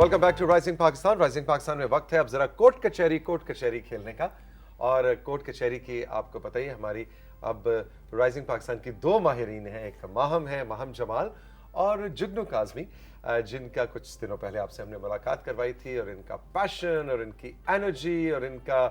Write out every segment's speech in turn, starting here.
Welcome back to rising Pakistan. Rising Pakistan में वक्त है अब जरा कोर्ट कचहरी खेलने का। और कोर्ट कचहरी की आपको पता ही हमारी अब राइजिंग पाकिस्तान की दो माहिरीन हैं, एक माहम जमाल और जुगनू काज़मी, जिनका कुछ दिनों पहले आपसे हमने मुलाकात करवाई थी, और इनका पैशन और इनकी एनर्जी और इनका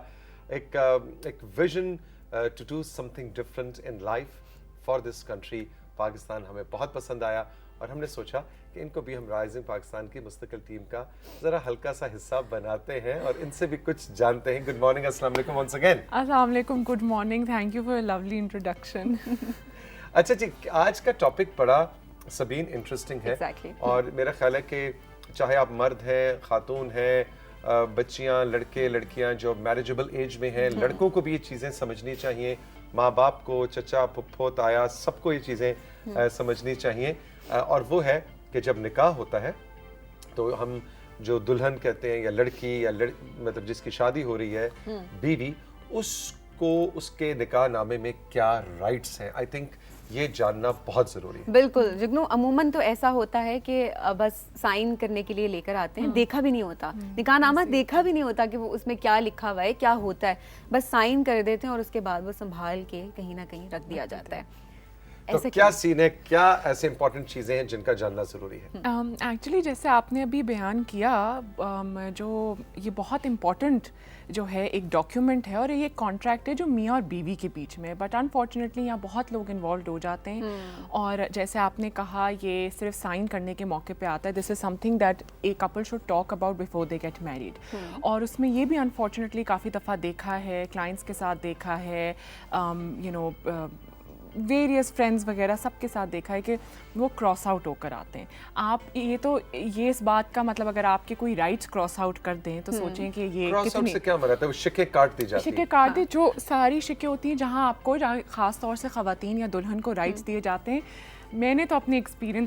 एक vision to do something different in life for this country Pakistan हमें बहुत पसंद आया, और हमने सोचा कि इनको भी हम राइजिंग पाकिस्तान की मुस्तकिल टीम का ज़रा हल्का सा हिस्सा बनाते हैं और इनसे भी कुछ जानते हैं। गुड मॉर्निंग, अस्सलाम वालेकुम वंस अगेन। अस्सलाम वालेकुम, good morning, thank you for your lovely introduction. अच्छा जी, आज का टॉपिक बड़ा सबीन इंटरेस्टिंग है। Exactly. और मेरा ख्याल है कि चाहे आप मर्द हैं, खातून हैं, बच्चियां, लड़के लड़कियां जो मैरिजेबल एज में हैं, लड़कों को भी ये चीज़ें समझनी चाहिए, माँ बाप को, चचा फुफ्फो ताया सबको ये चीज़ें समझनी चाहिए। और वो है कि जब निकाह होता है तो हम जो दुल्हन कहते हैं या लड़की या मतलब जिसकी शादी हो रही है, बीवी, उसको उसके निकाह नामे में क्या राइट्स हैं, आई थिंक ये जानना बहुत ज़रूरी है। बिल्कुल जुगनू, अमूमन तो ऐसा होता है कि बस साइन करने के लिए लेकर आते हैं, देखा भी नहीं होता, निकाहनामा देखा भी नहीं होता कि वो उसमें क्या लिखा हुआ है, क्या होता है, बस साइन कर देते हैं और उसके बाद वो संभाल के कहीं ना कहीं रख दिया जाता है। तो क्या सीन है, क्या ऐसे इंपॉर्टेंट चीज़ें हैं जिनका जानना ज़रूरी है? एक्चुअली जैसे आपने अभी बयान किया, जो ये बहुत इम्पॉर्टेंट जो है एक डॉक्यूमेंट है और ये कॉन्ट्रैक्ट है जो मियाँ और बीवी के बीच में, बट अनफॉर्चुनेटली यहाँ बहुत लोग इन्वॉल्व हो जाते हैं। और जैसे आपने कहा, ये सिर्फ साइन करने के मौके पे आता है। This is something that a couple should talk about before they get married. और उसमें ये भी अनफॉर्चुनेटली काफ़ी दफ़ा देखा है, क्लाइंट्स के साथ देखा है, वेरियस फ्रेंड्स वगैरह सबके साथ देखा है कि वो क्रॉस आउट होकर आते हैं। आप ये इस बात का मतलब, अगर आपके कोई राइट्स क्रॉस आउट कर दें तो सोचें कि ये क्रॉस आउट से क्या मराता है? वो शिक्के काट दी जाती है। शिक्के काट दी, जो सारी शिक्के होती हैं जहाँ आपको ख़ास तौर से ख़वातीन या दुल्हन को राइट्स दिए जाते हैं, मैंने तो अपने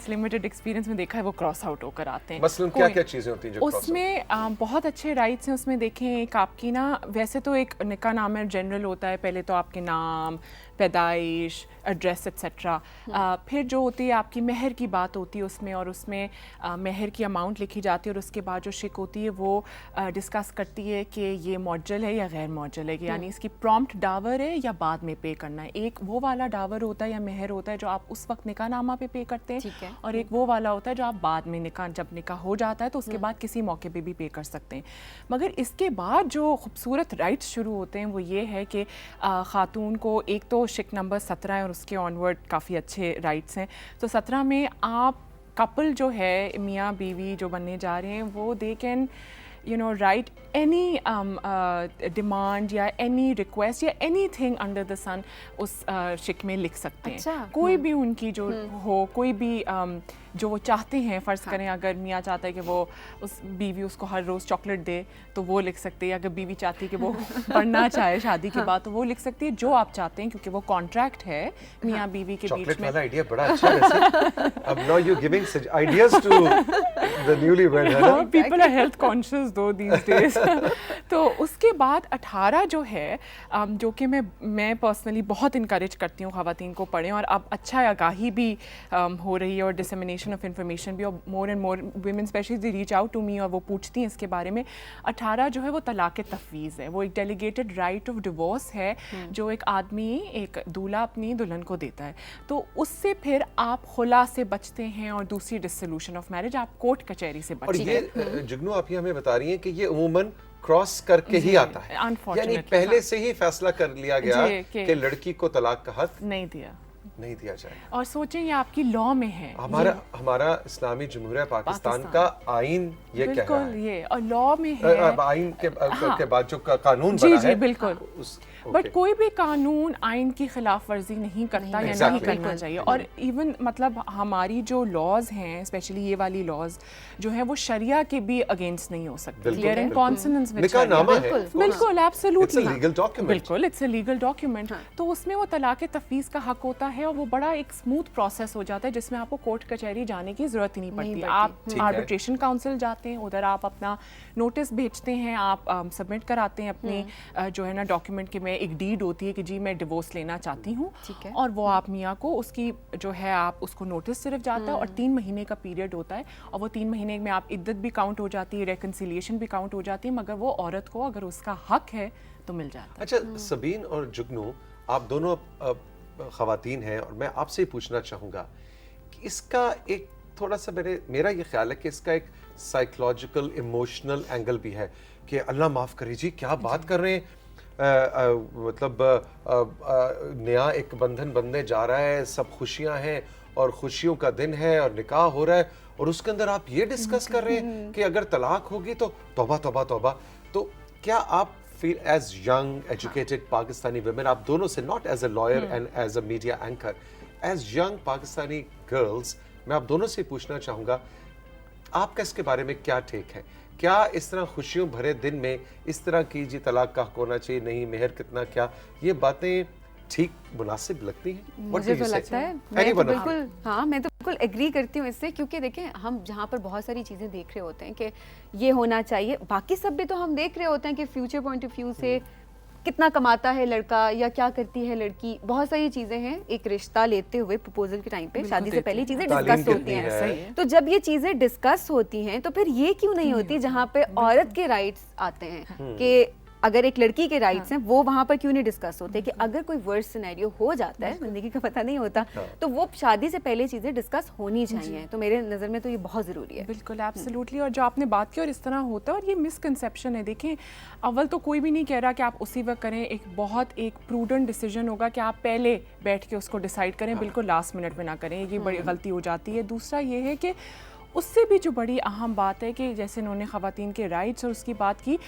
लिमिटेड एक्सपीरियंस में देखा है वो क्रॉस आउट होकर आते हैं। मसलन क्या क्या चीज़ें होती हैं जो उसमें बहुत अच्छे राइट्स हैं। उसमें देखें, एक आपकी ना, वैसे तो एक निकाह नामा जनरल होता है, पहले तो आपके नाम, पैदाइश, एड्रेस एक्सेट्रा। फिर जो होती है आपकी महर की बात होती है उसमें, और उसमें महर की अमाउंट लिखी जाती है, और उसके बाद जो शिक होती है वो डिस्कस करती है कि ये मौजल है या गैर मौजल है, यानी इसकी प्रॉम्प्ट डावर है या बाद में पे करना है। एक वो वाला डावर होता है या महर होता है जो आप उस वक्त निकाह नामा पे करते हैं, और एक वो वाला होता है जो आप बाद में जब निकाह हो जाता है तो उसके बाद किसी मौके पे भी पे कर सकते हैं। मगर इसके बाद जो खूबसूरत राइट्स शुरू होते हैं वो ये है कि खातून को, एक तो शिक नंबर 17 है और उसके ऑनवर्ड काफ़ी अच्छे राइट्स हैं। तो 17 में आप कपल जो है, मियाँ बीवी जो बनने जा रहे हैं, वो they can write any demand या any request या anything under the sun उस शिक में लिख सकते हैं। अच्छा, कोई भी उनकी जो हो, कोई भी जो वो चाहते हैं, फ़र्ज़ करें अगर मियाँ चाहता है कि वो बीवी उसको हर रोज़ चॉकलेट दे तो वो लिख सकते हैं। अगर बीवी चाहती है कि वो पढ़ना चाहे शादी के बाद तो वो लिख सकती है, जो आप चाहते हैं, क्योंकि वो कॉन्ट्रैक्ट है मियाँ बीवी के बीच में। चॉकलेट वाला आइडिया बड़ा अच्छा है वैसे। अब now you giving such ideas to the newlywed, है ना? People are health conscious though these days. तो उसके बाद 18 जो है, जो कि मैं पर्सनली बहुत इनकरेज करती हूँ ख़वातीन को पढ़ें, और अब अच्छा आगाही भी हो रही है और डिसमिनेशन ऑफ इंफॉर्मेशन भी, और more and more women specially reach out to me और वो पूछती हैं इसके बारे में। 18 जो है वो तलाक़ तफ़वीज़ है, वो एक डेलीगेटेड राइट ऑफ डिवोर्स है जो एक आदमी, एक दूल्हा अपनी दुल्हन को देता है। तो उससे फिर आप खुला से बचते हैं और दूसरी डिसोल्यूशन ऑफ मैरिज, आप कोर्ट कचहरी से बचते हैं। और ये जुगनू, आप ये हमें बता रही हैं कि ये उमूमन क्रॉस करके ही आता है, यानी पहले से ही फैसला कर लिया गया कि लड़की को तलाक का हक नहीं दिया जाएगा। और सोचें, ये आपकी लॉ में है। हमारा इस्लामी जमहूरिया पाकिस्तान का आइन ये कह रहा है, ये और लॉ में है। आइन के बाद जो कानून बना है, बिल्कुल। बट कोई भी कानून आइन की खिलाफ वर्जी नहीं करता या नहीं करना चाहिए। और इवन मतलब हमारी जो लॉज हैं, स्पेशली ये वाली लॉज जो है, वो शरिया के भी अगेंस्ट नहीं हो सकते। क्लियर एंड कॉन्सोनेंस विद शरिया, बिल्कुल, एब्सोल्युटली, बिल्कुल, इट्स अ लीगल डॉक्यूमेंट। तो उसमें वो तलाक़ तफ़वीज़ का हक होता है, और वो बड़ा एक स्मूथ प्रोसेस हो जाता है जिसमें आपको कोर्ट कचहरी जाने की ज़रूरत ही नहीं पड़ती। आप आर्बिट्रेशन काउंसिल जाते हैं, उधर आप अपना नोटिस भेजते हैं, आप सबमिट कराते हैं अपनी जो है ना डॉक्यूमेंट कि मैं है एक डीड होती है कि जी मैं डिवोर्स लेना चाहती हूँ, ठीक है। और वो आप मियाँ को उसकी जो है आप उसको नोटिस सिर्फ जाता है, और 3 महीने का पीरियड होता है, और वो 3 महीने में आप इद्दत भी काउंट हो जाती है, रेकन्सिलिएशन भी काउंट हो जाती है, मगर वो औरत को अगर उसका हक है तो मिल जाता है। अच्छा सबीन और जुगनू, आप दोनों खवातीन हैं और मैं आपसे ही पूछना चाहूँगा कि इसका एक थोड़ा सा मेरा ये ख्याल है कि इसका एक साइकोलॉजिकल इमोशनल एंगल भी है कि अल्लाह माफ़ करे जी क्या बात कर रहे हैं, मतलब नया एक बंधन बनने जा रहा है, सब खुशियां हैं और खुशियों का दिन है और निकाह हो रहा है, और उसके अंदर आप ये डिस्कस कर रहे हैं कि अगर तलाक होगी तो तौबा तौबा तौबा। तो क्या आप feel as young educated Pakistani women, आप दोनों से, not as a lawyer and as a media anchor, as young Pakistani girls, मैं आप दोनों से पूछना चाहूँगा आपका इसके बारे में क्या टेक है? क्या इस तरह खुशियों भरे दिन में इस तरह की जी तलाक का हक होना चाहिए, नहीं मेहर कितना, क्या ये बातें ठीक मुनासिब लगती हैं? मुझे तो लगता है, मैं तो बिल्कुल, हाँ मैं तो बिल्कुल एग्री करती हूँ इससे, क्योंकि देखें हम जहाँ पर बहुत सारी चीज़ें देख रहे होते हैं कि ये होना चाहिए, बाकी सब भी तो हम देख रहे होते हैं कि फ्यूचर पॉइंट ऑफ व्यू से कितना कमाता है लड़का या क्या करती है लड़की, बहुत सारी चीज़ें हैं एक रिश्ता लेते हुए प्रपोजल के टाइम पे, शादी से पहले चीज़ें डिस्कस होती हैं। तो जब ये चीज़ें डिस्कस होती हैं तो फिर ये क्यों नहीं होती जहाँ पे औरत के राइट्स आते हैं कि अगर एक लड़की के राइट्स हैं वो वहाँ पर क्यों नहीं डिस्कस होते कि अगर कोई वर्स्ट सिनेरियो हो जाता है, जिंदगी का पता नहीं होता, तो वो शादी से पहले चीज़ें डिस्कस होनी चाहिए। तो मेरे नज़र में तो ये बहुत ज़रूरी है। बिल्कुल एब्सोल्युटली। और जो आपने बात की और इस तरह होता है, और ये मिसकंसेप्शन है, देखें अव्वल तो कोई भी नहीं कह रहा कि आप उसी वक्त करें, एक प्रूडेंट डिसीजन होगा कि आप पहले बैठ के उसको डिसाइड करें, बिल्कुल लास्ट मिनट में ना करें, ये बड़ी गलती हो जाती है। दूसरा ये है कि उससे भी जो बड़ी अहम बात है कि जैसे इन्होंने ख़वातीन के राइट्स और उसकी बात की,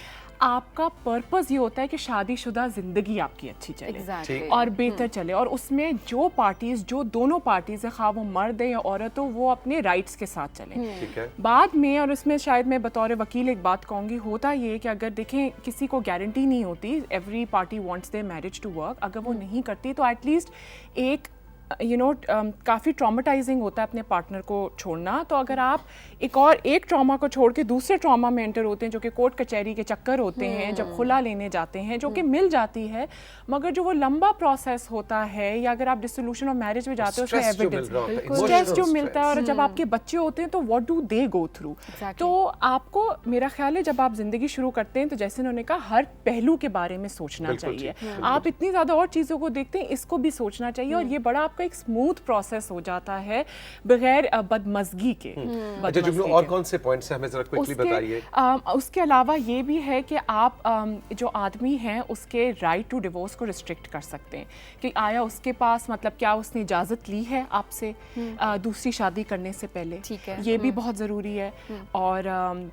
आपका पर्पस ये होता है कि शादीशुदा ज़िंदगी आपकी अच्छी चले और बेहतर चले, और उसमें जो पार्टीज़, जो दोनों पार्टीज़ है, खा वो मर्द है या औरत हो, वो अपने राइट्स के साथ चलें। बाद में, और उसमें शायद मैं बतौर वकील एक बात कहूँगी, होता ये कि अगर देखें किसी को गारंटी नहीं होती, every party wants their marriage to work, अगर वो नहीं करती तो एटलीस्ट एक काफ़ी ट्रॉमेटाइजिंग होता है अपने पार्टनर को छोड़ना। तो अगर आप एक ट्रॉमा को छोड़ के दूसरे ट्रॉमा में एंटर होते हैं, जो कि कोर्ट कचहरी के चक्कर होते हैं, जब खुला लेने जाते हैं, जो कि मिल जाती है, मगर जो वो लंबा प्रोसेस होता है, या अगर आप डिसोल्यूशन ऑफ मैरिज में जाते हो, उसमें एविडेंस, स्ट्रेस जो मिलता है, और जब आपके बच्चे होते हैं तो what do they go through. तो आपको, मेरा ख्याल है, जब आप जिंदगी शुरू करते हैं तो जैसे उन्होंने कहा, हर पहलू के बारे में सोचना चाहिए। आप इतनी ज़्यादा और चीज़ों को देखते हैं, इसको भी सोचना चाहिए, और ये बड़ा आपका एक स्मूथ प्रोसेस हो जाता है बगैर बदमज़गी के। और कौन से पॉइंट्स हैं, हमें जरा क्विकली बताइए। उसके अलावा ये भी है कि आप जो आदमी हैं उसके राइट टू डिवोर्स को रिस्ट्रिक्ट कर सकते हैं कि आया उसके पास, मतलब क्या उसने इजाज़त ली है आपसे दूसरी शादी करने से पहले, ये भी बहुत ज़रूरी है। और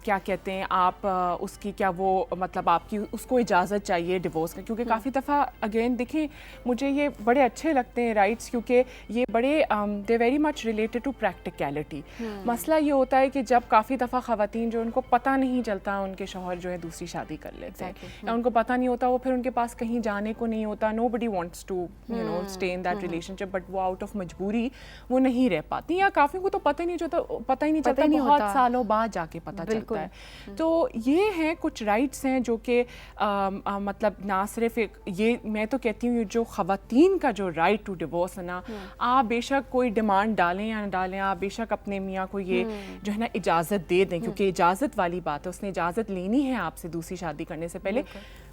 क्या कहते हैं आप उसकी, क्या वो मतलब आपकी उसको इजाज़त चाहिए डिवोर्स का, क्योंकि काफ़ी दफ़ा अगेन देखें, मुझे ये बड़े अच्छे लगते हैं राइट्स, क्योंकि ये बड़े they very much related to practicality. मसला ये होता है कि जब काफ़ी दफ़ा ख़वातीन जो उनको पता नहीं चलता उनके शौहर जो है दूसरी शादी कर लेते हैं, या उनको पता नहीं होता, वो फिर उनके पास कहीं जाने को नहीं होता, nobody wants to stay in that relationship, but वो आउट ऑफ मजबूरी वो नहीं रह पाती, या काफ़ी को तो पता ही नहीं चलता, बहुत सालों बाद जाके पता चलता है। तो ये हैं कुछ राइट्स हैं जो कि मतलब ना सिर्फ ये, मैं तो कहती हूँ जो ख़वातीन का जो राइट टू डिवोर्स है ना, आप बेशक कोई डिमांड डालें या ना डालें, आप बेशक अपने मियाँ को ये जो है ना इजाज़त दे दें, क्योंकि इजाज़त वाली बात है, उसने इजाज़त लेनी है आपसे दूसरी शादी करने से पहले,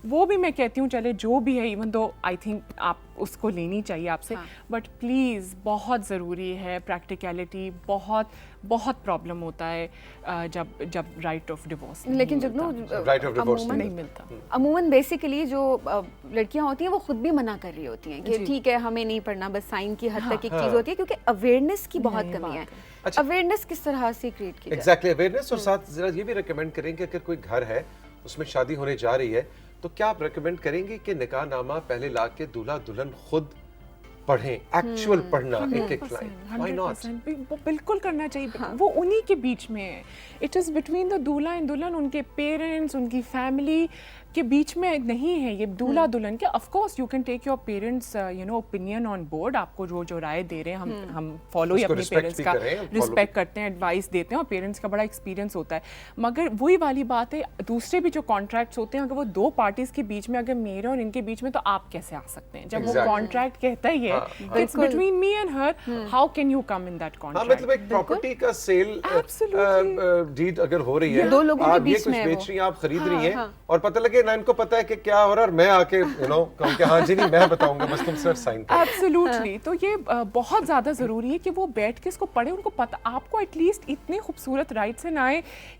वो भी मैं कहती हूँ चले जो भी है, इवन दो आई थिंक आप उसको लेनी चाहिए आपसे, बट प्लीज़ बहुत ज़रूरी है प्रैक्टिकलिटी, बहुत प्रॉब्लम होता है जब राइट ऑफ डिवोर्स, लेकिन जब राइट ऑफ डिवोर्स नहीं मिलता। अमूमन बेसिकली जो लड़कियां होती हैं वो खुद भी मना कर रही होती हैं कि ठीक है हमें नहीं पढ़ना, बस साइन की हद तक एक चीज़ होती है, क्योंकि अवेयरनेस की बहुत कमी है। अवेयरनेस किस तरह से क्रिएट की जाए? Exactly, awareness. और साथ जरा ये भी रिकमेंड करेंगे अगर कोई घर है उसमें शादी होने जा रही है, तो क्या आप रेकमेंड करेंगे कि निकाह नामा पहले ला के दूल्हा दुल्हन खुद पढ़ें, एक्चुअल पढ़ना, एक एक लाइन, व्हाई नॉट? बिल्कुल करना चाहिए। वो उन्हीं के बीच में है, इट इज़ बिटवीन द दूल्हा एंड दुल्हन, उनके पेरेंट्स, उनकी फैमिली, کہ بیچ میں نہیں ہے یہ دولہا دلہن کے. Of course you can take your parents opinion on board, آپ کو جو رائے دے رہے ہیں ہم فالو ہی اپنے پیرنٹس کا رسپیکٹ کرتے ہیں, ایڈوائس دیتے ہیں, اور پیرنٹس کا بڑا ایکسپیرینس ہوتا ہے. مگر وہی والی بات ہے, دوسرے بھی جو کانٹریکٹس ہوتے ہیں اگر وہ دو پارٹیز کے بیچ میں, اگر میرے اور ان کے بیچ میں, تو آپ کیسے آ سکتے ہیں جب وہ کانٹریکٹ کہتا ہی ہے it's between me and her, how can you come in that contract. مطلب ایک پراپرٹی کا سیل ڈیڈ اگر ہو رہی ہے, دو لوگوں کے آپ یہ بیچ کچھ میں بیچ رہی ہیں, آپ خرید رہی ہیں, اور پتہ لگے نہ ان کو پتا ہے کہ کیا ہو رہا ہے, اور میں آ کے کہوں کہ ہاں جی نہیں میں بتاؤں گا, بس تم صرف سائن کرو. ایبسولوٹلی. تو یہ بہت زیادہ ضروری ہے کہ وہ بیٹھ کے اس کو پڑھیں, ان کو پتہ, آپ کو ایٹ لیسٹ اتنے خوبصورت رائٹس ہیں. نہ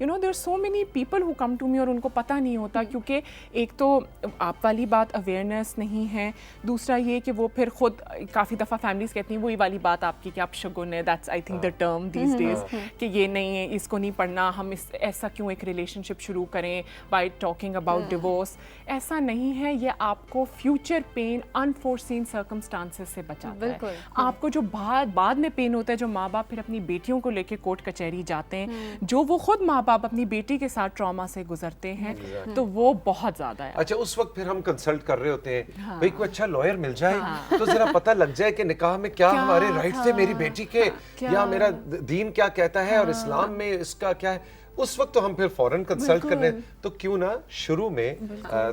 there are so many people who come to me اور ان کو پتہ نہیں ہوتا, کیونکہ ایک تو آپ والی بات اویئرنیس نہیں ہے, دوسرا یہ کہ وہ پھر خود کافی دفعہ فیملیز کہتی ہیں وہی والی بات آپ کی کہ آپ شگن ہے, that's I think the term these days, کہ یہ نہیں ہے, اس کو نہیں پڑھنا, ہم ایسا کیوں ایک ریلیشن شپ شروع کریں بائی ٹاکنگ اباؤٹ ڈیورس. ایسا نہیں ہے, یہ آپ کو فیوچر پین انفورسین سرکمسٹانسز سے بچاتا ہے. آپ کو جو بعد میں پین ہوتا ہے, جو ماں باپ پھر اپنی بیٹیوں کو لے کے کورٹ کچہری جاتے ہیں, جو وہ خود ماں باپ اپنی بیٹی کے ساتھ ٹراما سے گزرتے ہیں, تو وہ بہت زیادہ ہے. اچھا, اس وقت پھر ہم کنسلٹ کر رہے ہوتے ہیں, بھئی کوئی اچھا لائر مل جائے تو ذرا پتہ لگ جائے کہ نکاح میں کیا ہمارے رائٹس ہیں میری بیٹی کے, یا میرا دین کیا کہتا ہے, اور اسلام میں اس کا کیا ہے. اس وقت تو ہم پھر فوراً کنسلٹ کرنے, تو کیوں نہ شروع میں.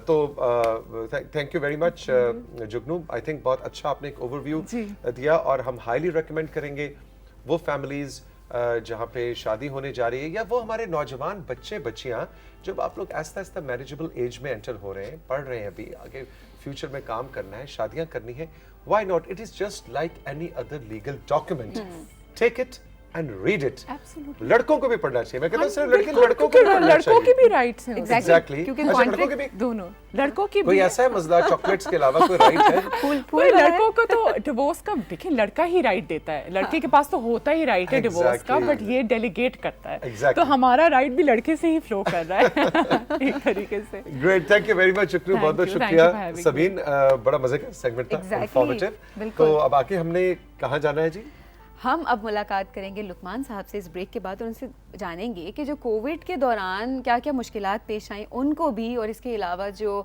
تو thank you very much Jugnu, I think بہت اچھا آپ نے ایک اوور ویو دیا, اور ہم ہائیلی ریکمینڈ کریں گے وہ فیملیز جہاں پہ شادی ہونے جا رہی ہے, یا وہ ہمارے نوجوان بچے بچیاں جب آپ لوگ آہستہ آہستہ میریجبل ایج میں انٹر ہو رہے ہیں, پڑھ رہے ہیں, ابھی آگے فیوچر میں کام کرنا ہے, شادیاں کرنی ہے, why not, it is just like any other legal document. Take it and read it. لڑکوں کو بھی پڑھنا چاہیے, میں کہتا ہوں صرف لڑکوں کو بھی پڑھنا چاہیے. لڑکوں کی بھی رائٹس ہیں ایگزیکٹلی, لڑکوں کے بھی دونوں, لڑکوں کی کوئی ایسا ہے مزدار چاکلیٹس کے علاوہ کوئی رائٹ ہے؟ لڑکوں کو تو ڈیورس کا دیکھیں لڑکا ہی رائٹ دیتا ہے, لڑکے کے پاس تو ہوتا ہی رائٹ ہے ڈیورس کا, بٹ یہ ڈیلیگیٹ کرتا ہے, تو ہمارا رائٹ بھی لڑکے سے ہی فلو کر رہا ہے ایک طریقے سے. Great, thank you very much شکریہ, بہت بہت شکریہ سبین, بڑا مزے کا سیگمنٹ تھا, انفارمیٹیو. تو اب آگے ہم نے کہاں جانا ہے جی؟ ہم اب ملاقات کریں گے لقمان صاحب سے اس بریک کے بعد, اور ان سے جانیں گے کہ جو کووڈ کے دوران کیا کیا مشکلات پیش آئیں ان کو بھی, اور اس کے علاوہ جو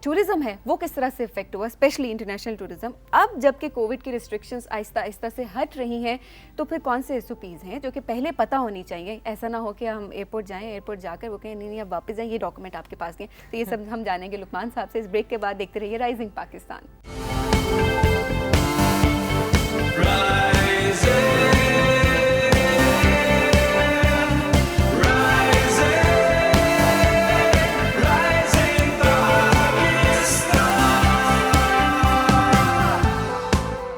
ٹورزم ہے وہ کس طرح سے افیکٹ ہوا, اسپیشلی انٹرنیشنل ٹورزم. اب جب کہ کووڈ کی ریسٹرکشنز آہستہ آہستہ سے ہٹ رہی ہیں, تو پھر کون سے SOPs ہیں جو کہ پہلے پتہ ہونی چاہیے. ایسا نہ ہو کہ ہم ایئرپورٹ جائیں, ایئرپورٹ جا کر وہ کہیں نہیں اب واپس جائیں, یہ ڈاکومنٹ آپ کے پاس نہیں. تو یہ سب ہم جانیں گے لقمان صاحب سے اس بریک کے بعد. دیکھتے رہیے رائزنگ پاکستان.